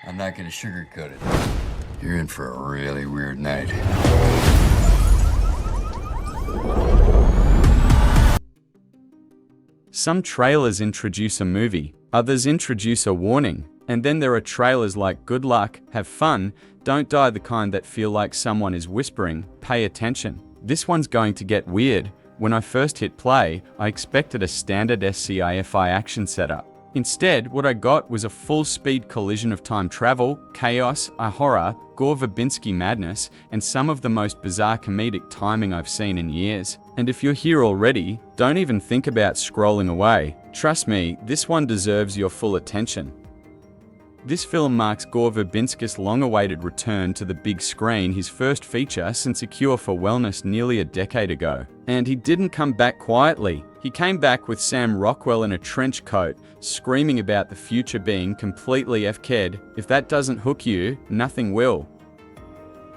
I'm not gonna sugarcoat it. You're in for a really weird night. Some trailers introduce a movie, others introduce a warning, and then there are trailers like good luck, have fun, don't die, the kind that feel like someone is whispering, pay attention. This one's going to get weird. When I first hit play, I expected a standard sci-fi action setup. Instead, what I got was a full-speed collision of time travel, chaos, a horror, Gore Verbinski madness, and some of the most bizarre comedic timing I've seen in years. And if you're here already, don't even think about scrolling away. Trust me, this one deserves your full attention. This film marks Gore Verbinski's long-awaited return to the big screen, his first feature since A Cure for Wellness nearly a decade ago. And he didn't come back quietly. He came back with Sam Rockwell in a trench coat, screaming about the future being completely FK'd. If that doesn't hook you, nothing will.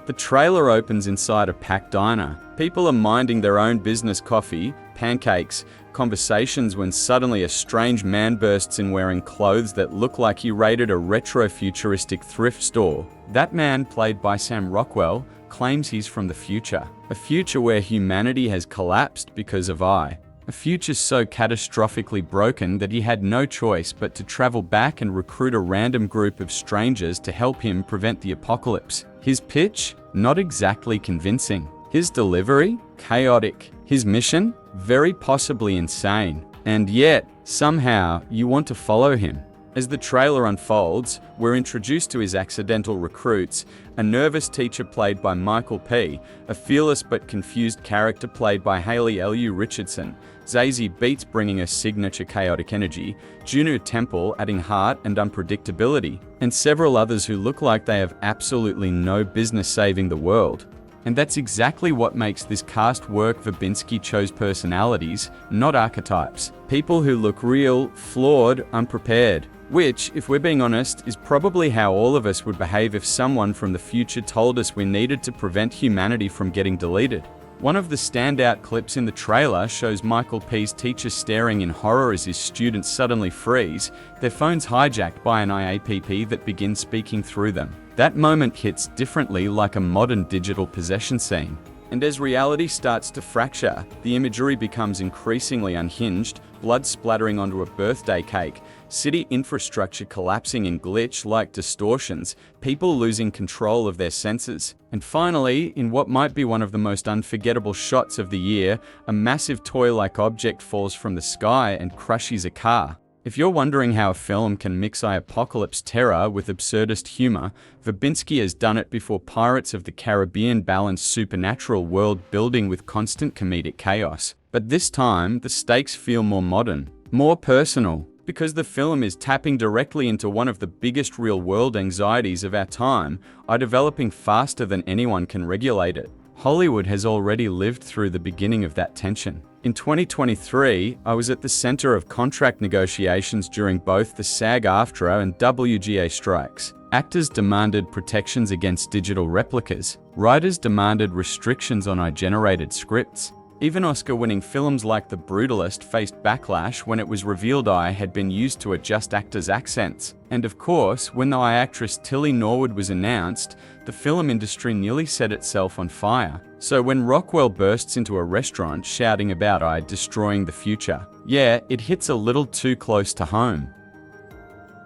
The trailer opens inside a packed diner. People are minding their own business, coffee, pancakes, conversations, when suddenly a strange man bursts in wearing clothes that look like he raided a retro-futuristic thrift store. That man, played by Sam Rockwell, claims he's from the future. A future where humanity has collapsed because of AI. A future so catastrophically broken that he had no choice but to travel back and recruit a random group of strangers to help him prevent the apocalypse. His pitch? Not exactly convincing. His delivery? Chaotic. His mission? Very possibly insane. And yet, somehow, you want to follow him. As the trailer unfolds, we're introduced to his accidental recruits, a nervous teacher played by Michael P., a fearless but confused character played by Lu Richardson, Zazie Beetz bringing a signature chaotic energy, Juno Temple adding heart and unpredictability, and several others who look like they have absolutely no business saving the world. And that's exactly what makes this cast work. Verbinski chose personalities, not archetypes. People who look real, flawed, unprepared. Which, if we're being honest, is probably how all of us would behave if someone from the future told us we needed to prevent humanity from getting deleted. One of the standout clips in the trailer shows Michael P.'s teacher staring in horror as his students suddenly freeze, their phones hijacked by an IAPP that begins speaking through them. That moment hits differently, like a modern digital possession scene. And as reality starts to fracture, the imagery becomes increasingly unhinged, blood splattering onto a birthday cake, city infrastructure collapsing in glitch-like distortions, people losing control of their senses. And finally, in what might be one of the most unforgettable shots of the year, a massive toy-like object falls from the sky and crushes a car. If you're wondering how a film can mix apocalypse terror with absurdist humor, Verbinski has done it before. Pirates of the Caribbean balanced supernatural world building with constant comedic chaos. But this time, the stakes feel more modern, more personal, because the film is tapping directly into one of the biggest real-world anxieties of our time, developing faster than anyone can regulate it. Hollywood has already lived through the beginning of that tension. In 2023, I was at the center of contract negotiations during both the SAG-AFTRA and WGA strikes. Actors demanded protections against digital replicas. Writers demanded restrictions on AI-generated scripts. Even Oscar-winning films like The Brutalist faced backlash when it was revealed AI had been used to adjust actors' accents. And of course, when the AI actress Tilly Norwood was announced, the film industry nearly set itself on fire. So when Rockwell bursts into a restaurant shouting about AI destroying the future, yeah, it hits a little too close to home.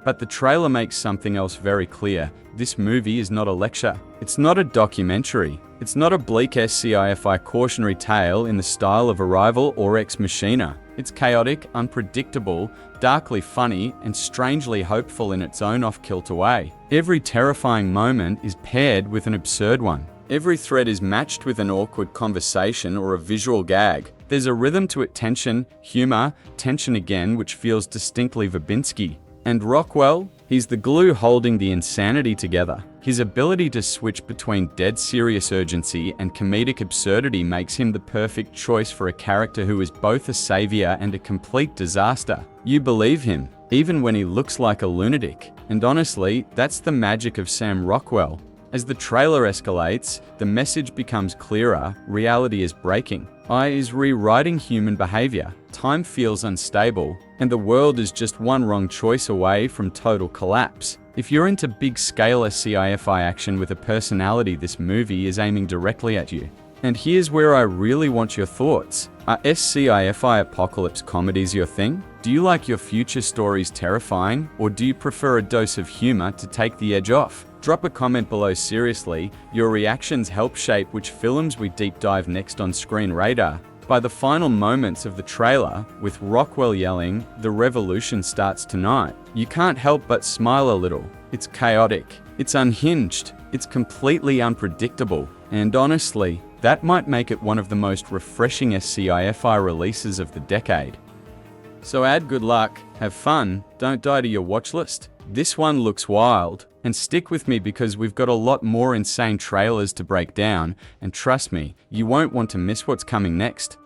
But the trailer makes something else very clear. This movie is not a lecture. It's not a documentary. It's not a bleak sci-fi cautionary tale in the style of Arrival or Ex Machina. It's chaotic, unpredictable, darkly funny, and strangely hopeful in its own off-kilter way. Every terrifying moment is paired with an absurd one. Every thread is matched with an awkward conversation or a visual gag. There's a rhythm to it, tension, humor, tension again, which feels distinctly Verbinski. And Rockwell? He's the glue holding the insanity together. His ability to switch between dead serious urgency and comedic absurdity makes him the perfect choice for a character who is both a savior and a complete disaster. You believe him, even when he looks like a lunatic. And honestly, that's the magic of Sam Rockwell. As the trailer escalates, the message becomes clearer, reality is breaking. AI is rewriting human behavior, time feels unstable, and the world is just one wrong choice away from total collapse. If you're into big-scale sci-fi action with a personality, this movie is aiming directly at you. And here's where I really want your thoughts. Are sci-fi apocalypse comedies your thing? Do you like your future stories terrifying, or do you prefer a dose of humor to take the edge off? Drop a comment below. Seriously, your reactions help shape which films we deep dive next on Screen Radar. By the final moments of the trailer, with Rockwell yelling, "The revolution starts tonight," you can't help but smile a little. It's chaotic, it's unhinged, it's completely unpredictable, and honestly, that might make it one of the most refreshing sci-fi releases of the decade. So add good luck, have fun, don't die to your watch list. This one looks wild, and stick with me because we've got a lot more insane trailers to break down, and trust me, you won't want to miss what's coming next.